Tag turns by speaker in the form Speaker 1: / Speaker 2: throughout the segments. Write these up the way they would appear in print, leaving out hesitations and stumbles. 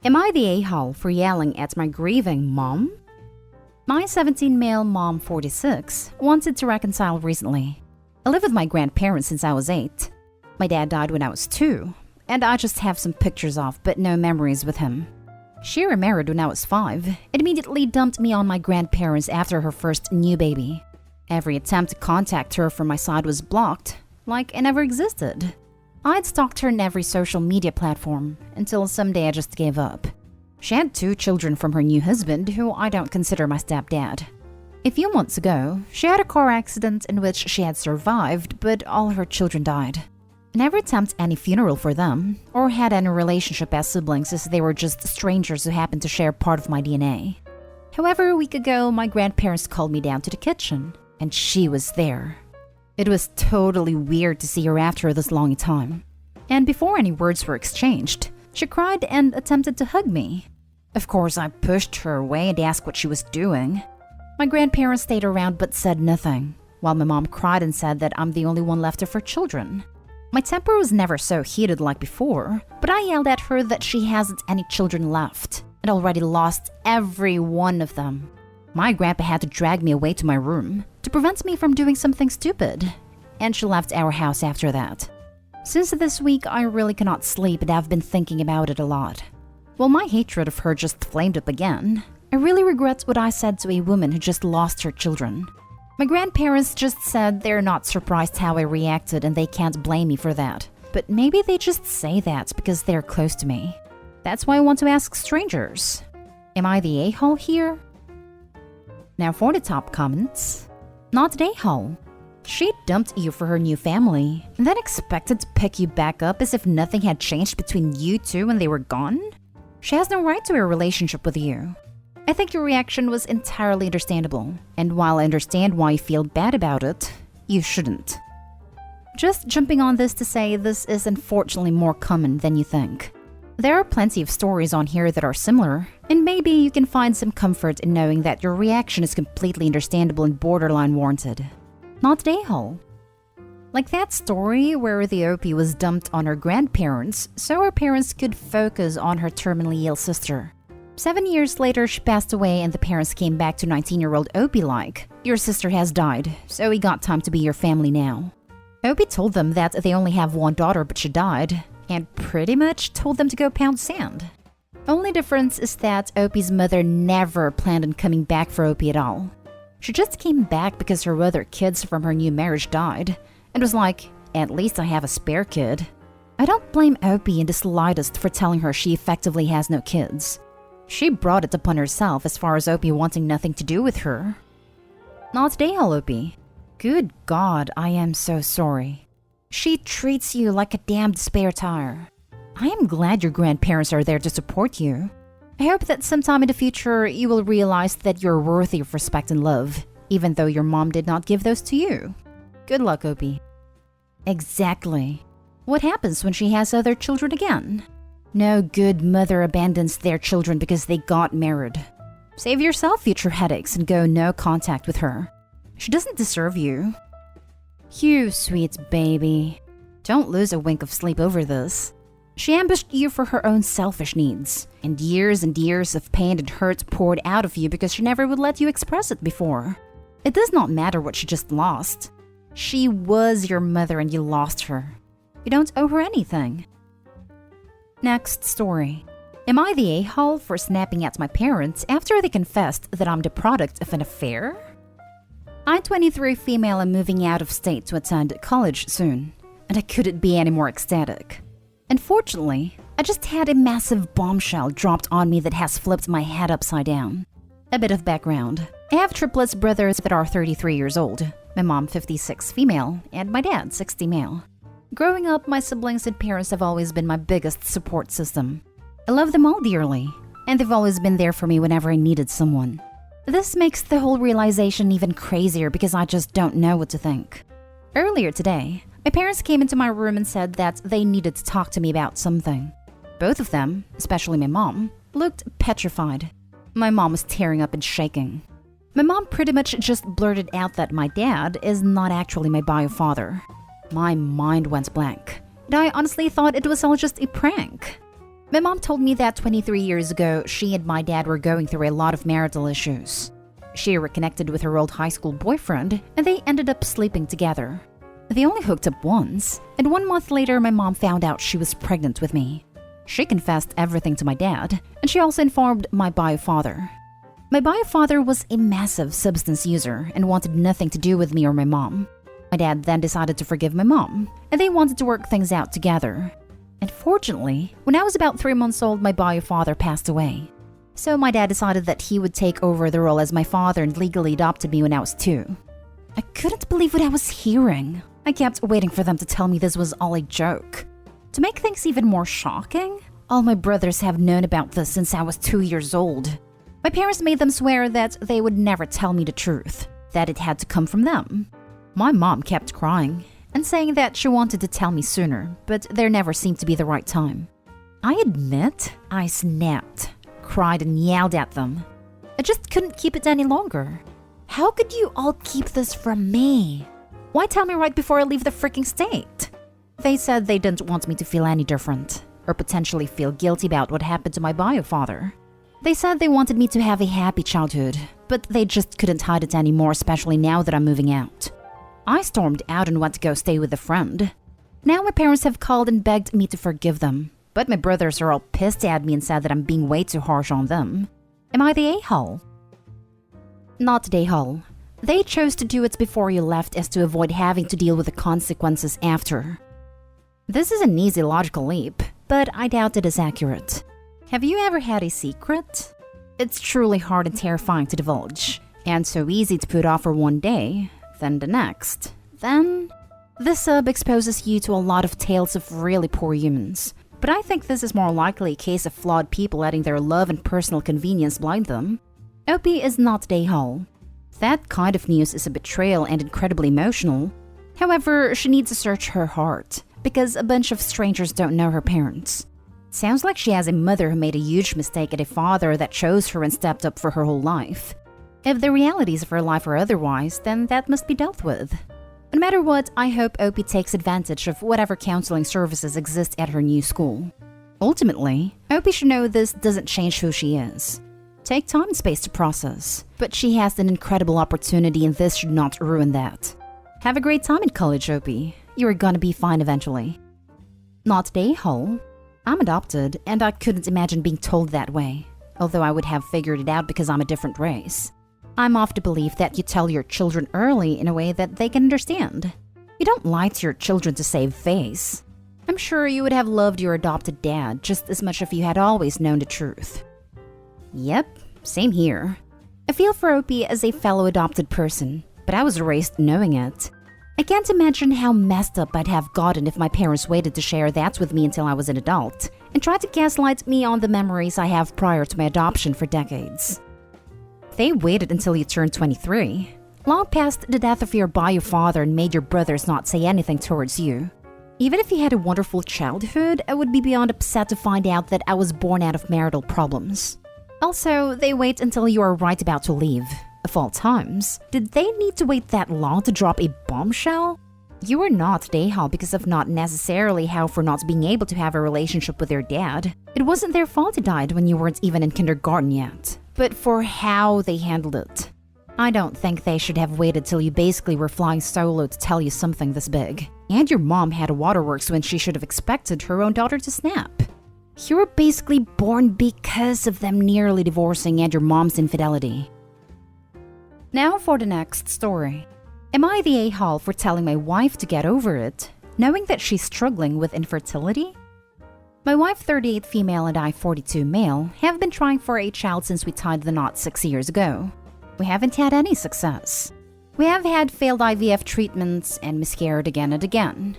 Speaker 1: Am I the a-hole for yelling at my grieving mom? My 17 male mom, 46, wanted to reconcile recently. I lived with my grandparents since I was 8. My dad died when I was 2, and I just have some pictures of but no memories with him. She remarried when I was 5 and immediately dumped me on my grandparents after her first new baby. Every attempt to contact her from my side was blocked, like it never existed. I'd stalked her in every social media platform until someday I just gave up. She had 2 children from her new husband, who I don't consider my stepdad. A few months ago, she had a car accident in which she had survived, but all her children died. I never attempted any funeral for them, or had any relationship as siblings, as they were just strangers who happened to share part of my DNA. However, a week ago, my grandparents called me down to the kitchen, and she was there. It was totally weird to see her after this long time. And before any words were exchanged, she cried and attempted to hug me. Of course, I pushed her away and asked what she was doing. My grandparents stayed around but said nothing, while my mom cried and said that I'm the only one left of her children. My temper was never so heated like before, but I yelled at her that she hasn't any children left and already lost every one of them. My grandpa had to drag me away to my room to prevent me from doing something stupid, and she left our house after that. Since this week, I really cannot sleep and have been thinking about it a lot. While my hatred of her just flamed up again, I really regret what I said to a woman who just lost her children. My grandparents just said they're not surprised how I reacted and they can't blame me for that. But maybe they just say that because they're close to me. That's why I want to ask strangers. Am I the a-hole here? Now for the top comments. Not the a-hole. She dumped you for her new family, and then expected to pick you back up as if nothing had changed between you two when they were gone? She has no right to a relationship with you. I think your reaction was entirely understandable, and while I understand why you feel bad about it, you shouldn't. Just jumping on this to say this is unfortunately more common than you think. There are plenty of stories on here that are similar, and maybe you can find some comfort in knowing that your reaction is completely understandable and borderline warranted. Not the a-hole. Like that story where the OP was dumped on her grandparents so her parents could focus on her terminally ill sister. 7 years later, she passed away and the parents came back to 19-year-old OP like, "Your sister has died, so we got time to be your family now." OP told them that they only have one daughter but she died, and pretty much told them to go pound sand. Only difference is that OP's mother never planned on coming back for OP at all. She just came back because her other kids from her new marriage died, and was like, "At least I have a spare kid." I don't blame OP in the slightest for telling her she effectively has no kids. She brought it upon herself as far as OP wanting nothing to do with her. Not the a-hole, OP. Good God, I am so sorry. She treats you like a damned spare tire. I am glad your grandparents are there to support you. I hope that sometime in the future you will realize that you're worthy of respect and love, even though your mom did not give those to you. Good luck, OP. Exactly. What happens when she has other children again? No good mother abandons their children because they got married. Save yourself future headaches and go no contact with her. She doesn't deserve you. You sweet baby. Don't lose a wink of sleep over this. She ambushed you for her own selfish needs, and years of pain and hurt poured out of you because she never would let you express it before. It does not matter what she just lost. She was your mother and you lost her. You don't owe her anything. Next story. Am I the a-hole for snapping at my parents after they confessed that I'm the product of an affair? I'm 23 female and moving out of state to attend college soon, and I couldn't be any more ecstatic. Unfortunately, I just had a massive bombshell dropped on me that has flipped my head upside down. A bit of background. I have triplets brothers that are 33 years old, my mom 56 female, and my dad 60 male. Growing up, my siblings and parents have always been my biggest support system. I love them all dearly, and they've always been there for me whenever I needed someone. This makes the whole realization even crazier because I just don't know what to think. Earlier today, my parents came into my room and said that they needed to talk to me about something. Both of them, especially my mom, looked petrified. My mom was tearing up and shaking. My mom pretty much just blurted out that my dad is not actually my bio father. My mind went blank, and I honestly thought it was all just a prank. My mom told me that 23 years ago, she and my dad were going through a lot of marital issues. She reconnected with her old high school boyfriend, and they ended up sleeping together. They only hooked up once, and 1 month later, my mom found out she was pregnant with me. She confessed everything to my dad, and she also informed my bio father. My bio father was a massive substance user and wanted nothing to do with me or my mom. My dad then decided to forgive my mom, and they wanted to work things out together. Unfortunately, when I was about 3 months old, my bio father passed away. So my dad decided that he would take over the role as my father and legally adopted me when I was 2. I couldn't believe what I was hearing. I kept waiting for them to tell me this was all a joke. To make things even more shocking, all my brothers have known about this since I was 2 years old. My parents made them swear that they would never tell me the truth, that it had to come from them. My mom kept crying and saying that she wanted to tell me sooner, but there never seemed to be the right time. I admit, I snapped, cried and yelled at them. I just couldn't keep it any longer. How could you all keep this from me? Why tell me right before I leave the freaking state? They said they didn't want me to feel any different, or potentially feel guilty about what happened to my bio father. They said they wanted me to have a happy childhood, but they just couldn't hide it anymore, especially now that I'm moving out. I stormed out and went to go stay with a friend. Now my parents have called and begged me to forgive them, but my brothers are all pissed at me and said that I'm being way too harsh on them. Am I the a-hole? Not the a-hole. They chose to do it before you left as to avoid having to deal with the consequences after. This is an easy logical leap, but I doubt it is accurate. Have you ever had a secret? It's truly hard and terrifying to divulge, and so easy to put off for one day, then the next, then... This sub exposes you to a lot of tales of really poor humans, but I think this is more likely a case of flawed people letting their love and personal convenience blind them. Opie is not the a-hole. That kind of news is a betrayal and incredibly emotional. However, she needs to search her heart, because a bunch of strangers don't know her parents. Sounds like she has a mother who made a huge mistake and a father that chose her and stepped up for her whole life. If the realities of her life are otherwise, then that must be dealt with. No matter what, I hope Opie takes advantage of whatever counseling services exist at her new school. Ultimately, Opie should know this doesn't change who she is. Take time and space to process, but she has an incredible opportunity and this should not ruin that. Have a great time in college, Opie. You're gonna be fine eventually. Not the a-hole. I'm adopted, and I couldn't imagine being told that way, although I would have figured it out because I'm a different race. I'm of the belief that you tell your children early in a way that they can understand. You don't lie to your children to save face. I'm sure you would have loved your adopted dad just as much if you had always known the truth. Yep, same here. I feel for Opie as a fellow adopted person, but I was raised knowing it. I can't imagine how messed up I'd have gotten if my parents waited to share that with me until I was an adult and tried to gaslight me on the memories I have prior to my adoption for decades. They waited until you turned 23, long past the death of your bio father, and made your brothers not say anything towards you. Even if you had a wonderful childhood, I would be beyond upset to find out that I was born out of marital problems. Also, they wait until you are right about to leave. Of all times, did they need to wait that long to drop a bombshell? You were not the a-hole because of not necessarily how for not being able to have a relationship with your dad. It wasn't their fault he died when you weren't even in kindergarten yet, but for how they handled it. I don't think they should have waited till you basically were flying solo to tell you something this big. And your mom had a waterworks when she should have expected her own daughter to snap. You were basically born because of them nearly divorcing and your mom's infidelity. Now for the next story. Am I the a-hole for telling my wife to get over it, knowing that she's struggling with infertility? My wife, 38 female, and I, 42 male, have been trying for a child since we tied the knot 6 years ago. We haven't had any success. We have had failed IVF treatments and miscarried again and again.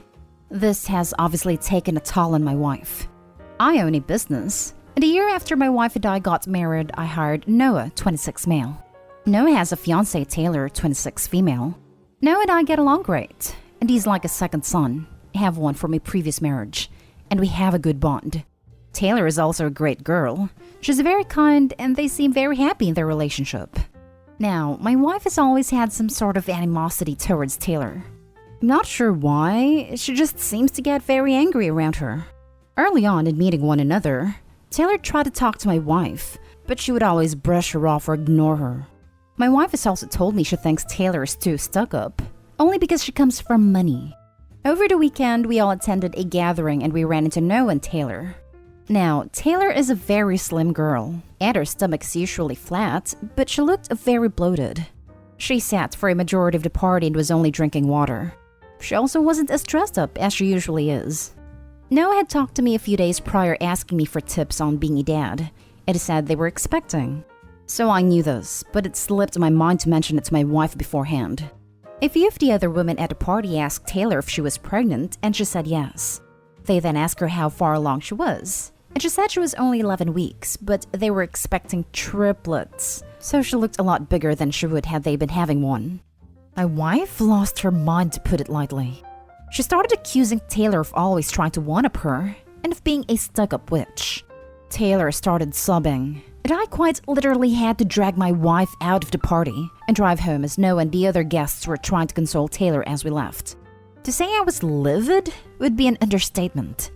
Speaker 1: This has obviously taken a toll on my wife. I own a business, and a year after my wife and I got married, I hired Noah, 26 male. Noah has a fiancée, Taylor, 26 female. Noah and I get along great, and he's like a second son. I have one from a previous marriage, and we have a good bond. Taylor is also a great girl. She's very kind, and they seem very happy in their relationship. Now, my wife has always had some sort of animosity towards Taylor. I'm not sure why, she just seems to get very angry around her. Early on in meeting one another, Taylor tried to talk to my wife, but she would always brush her off or ignore her. My wife has also told me she thinks Taylor is too stuck up, only because she comes from money. Over the weekend, we all attended a gathering and we ran into Noah and Taylor. Now, Taylor is a very slim girl, and her stomach is usually flat, but she looked very bloated. She sat for a majority of the party and was only drinking water. She also wasn't as dressed up as she usually is. Noah had talked to me a few days prior asking me for tips on being a dad. It said they were expecting. So I knew this, but it slipped my mind to mention it to my wife beforehand. A few of the other women at the party asked Taylor if she was pregnant, and she said yes. They then asked her how far along she was, and she said she was only 11 weeks, but they were expecting triplets, so she looked a lot bigger than she would had they been having one. My wife lost her mind, to put it lightly. She started accusing Taylor of always trying to one-up her, and of being a stuck-up witch. Taylor started sobbing, and I quite literally had to drag my wife out of the party and drive home as Noah and the other guests were trying to console Taylor as we left. To say I was livid would be an understatement.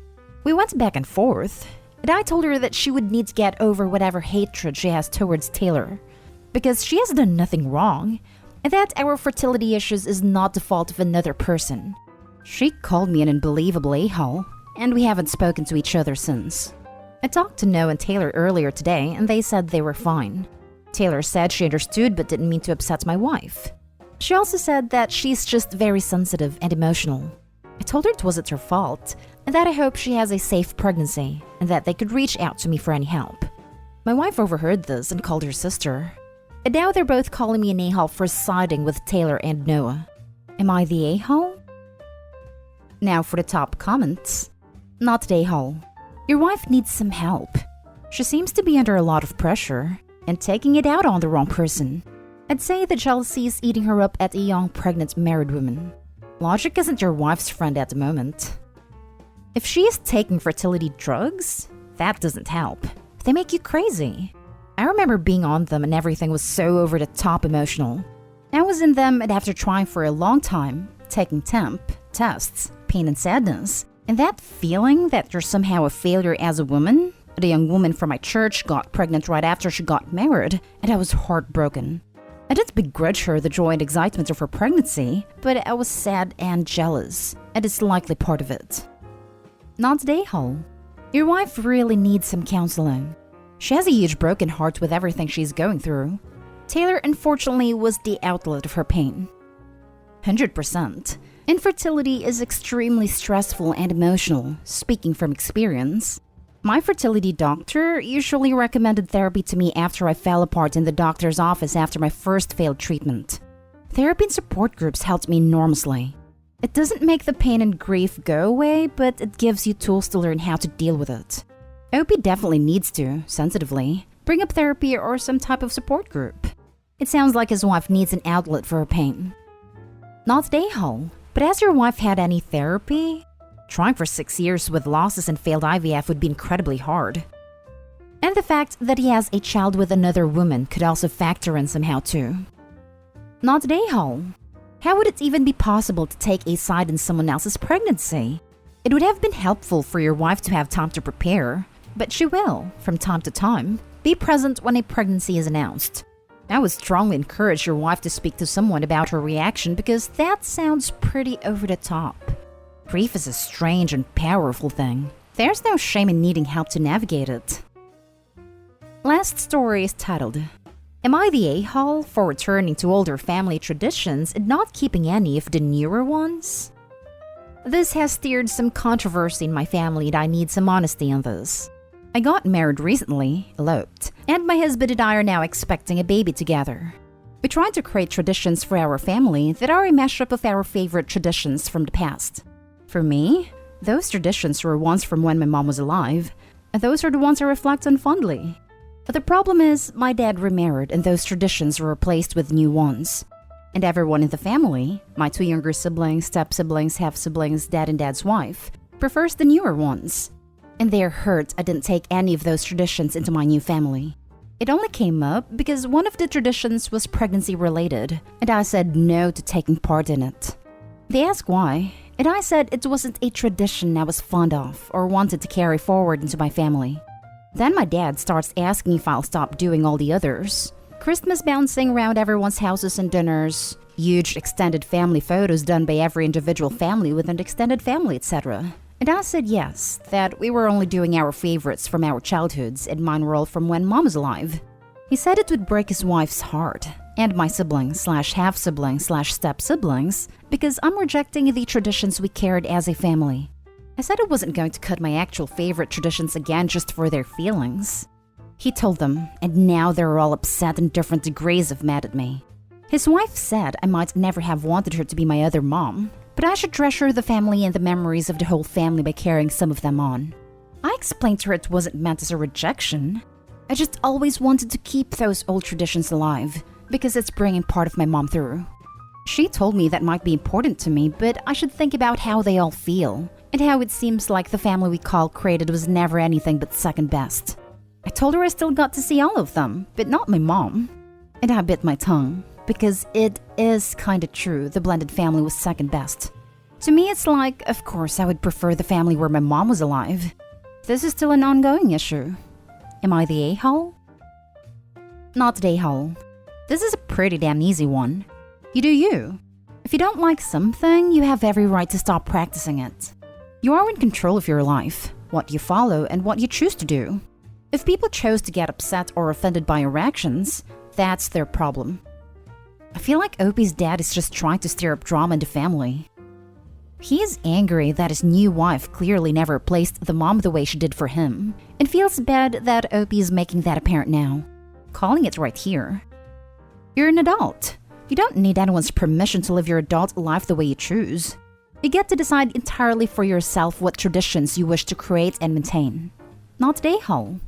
Speaker 1: We went back and forth, and I told her that she would need to get over whatever hatred she has towards Taylor, because she has done nothing wrong, and that our fertility issues is not the fault of another person. She called me an unbelievable a-hole, and we haven't spoken to each other since. I talked to Noah and Taylor earlier today, and they said they were fine. Taylor said she understood but didn't mean to upset my wife. She also said that she's just very sensitive and emotional. I told her it wasn't her fault, and that I hope she has a safe pregnancy, and that they could reach out to me for any help. My wife overheard this and called her sister. And now they're both calling me an a-hole for siding with Taylor and Noah. Am I the a-hole? Now for the top comments. Not the a-hole. Your wife needs some help. She seems to be under a lot of pressure and taking it out on the wrong person. I'd say that jealousy is eating her up at a young pregnant married woman. Logic isn't your wife's friend at the moment. If she is taking fertility drugs, that doesn't help. They make you crazy. I remember being on them and everything was so over the top emotional. I was in them and after trying for a long time, taking temp, tests, pain and sadness, and that feeling that you're somehow a failure as a woman. The young woman from my church got pregnant right after she got married, and I was heartbroken. I didn't begrudge her the joy and excitement of her pregnancy, but I was sad and jealous, and it's likely part of it. Not the a-hole. Your wife really needs some counseling. She has a huge broken heart with everything she's going through. Taylor, unfortunately, was the outlet of her pain. 100%. Infertility is extremely stressful and emotional, speaking from experience. My fertility doctor usually recommended therapy to me after I fell apart in the doctor's office after my first failed treatment. Therapy and support groups helped me enormously. It doesn't make the pain and grief go away, but it gives you tools to learn how to deal with it. OP definitely needs to, sensitively, bring up therapy or some type of support group. It sounds like his wife needs an outlet for her pain. Not the a-hole. But has your wife had any therapy? Trying for 6 years with losses and failed IVF would be incredibly hard. And the fact that he has a child with another woman could also factor in somehow too. Not the a-hole. How would it even be possible to take a side in someone else's pregnancy? It would have been helpful for your wife to have time to prepare, but she will, from time to time, be present when a pregnancy is announced. I would strongly encourage your wife to speak to someone about her reaction because that sounds pretty over the top. Grief is a strange and powerful thing. There's no shame in needing help to navigate it. Last story is titled, Am I the a-hole for returning to older family traditions and not keeping any of the newer ones? This has stirred some controversy in my family and I need some honesty on this. I got married recently, eloped, and my husband and I are now expecting a baby together. We tried to create traditions for our family that are a mashup of our favorite traditions from the past. For me, those traditions were ones from when my mom was alive, and those are the ones I reflect on fondly. But the problem is, my dad remarried and those traditions were replaced with new ones. And everyone in the family, my 2 younger siblings, step-siblings, half-siblings, dad and dad's wife, prefers the newer ones. And they're hurt I didn't take any of those traditions into my new family. It only came up because one of the traditions was pregnancy-related, and I said no to taking part in it. They asked why, and I said it wasn't a tradition I was fond of or wanted to carry forward into my family. Then my dad starts asking if I'll stop doing all the others. Christmas bouncing around everyone's houses and dinners, huge extended family photos done by every individual family with an extended family, etc. And I said yes, that we were only doing our favorites from our childhoods and mine were all from when mom was alive. He said it would break his wife's heart, and my siblings/half-siblings/step-siblings, because I'm rejecting the traditions we carried as a family. I said I wasn't going to cut my actual favorite traditions again just for their feelings. He told them, and now they're all upset in different degrees of mad at me. His wife said I might never have wanted her to be my other mom, but I should treasure the family and the memories of the whole family by carrying some of them on. I explained to her it wasn't meant as a rejection. I just always wanted to keep those old traditions alive, because it's bringing part of my mom through. She told me that might be important to me, but I should think about how they all feel, and how it seems like the family we call created was never anything but second best. I told her I still got to see all of them, but not my mom. And I bit my tongue, because it is kinda true the blended family was second best. To me it's like, of course I would prefer the family where my mom was alive. This is still an ongoing issue. Am I the a-hole? Not the a-hole. This is a pretty damn easy one. You do you. If you don't like something, you have every right to stop practicing it. You are in control of your life, what you follow and what you choose to do. If people chose to get upset or offended by your actions, that's their problem. I feel like Opie's dad is just trying to stir up drama in the family. He is angry that his new wife clearly never replaced the mom the way she did for him, and feels bad that Opie is making that apparent now, calling it right here. You're an adult. You don't need anyone's permission to live your adult life the way you choose. You get to decide entirely for yourself what traditions you wish to create and maintain. Not the a-hole.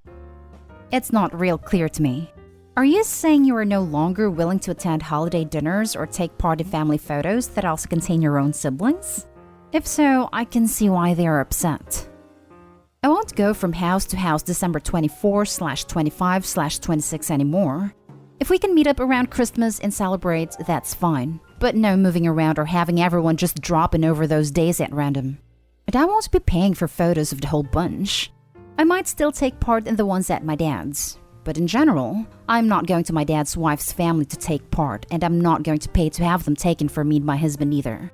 Speaker 1: It's not real clear to me. Are you saying you are no longer willing to attend holiday dinners or take part in family photos that also contain your own siblings? If so, I can see why they are upset. I won't go from house to house December 24/25/26 anymore. If we can meet up around Christmas and celebrate, that's fine. But no moving around or having everyone just drop in over those days at random. And I won't be paying for photos of the whole bunch. I might still take part in the ones at my dad's. But in general, I'm not going to my dad's wife's family to take part, and I'm not going to pay to have them taken for me and my husband either.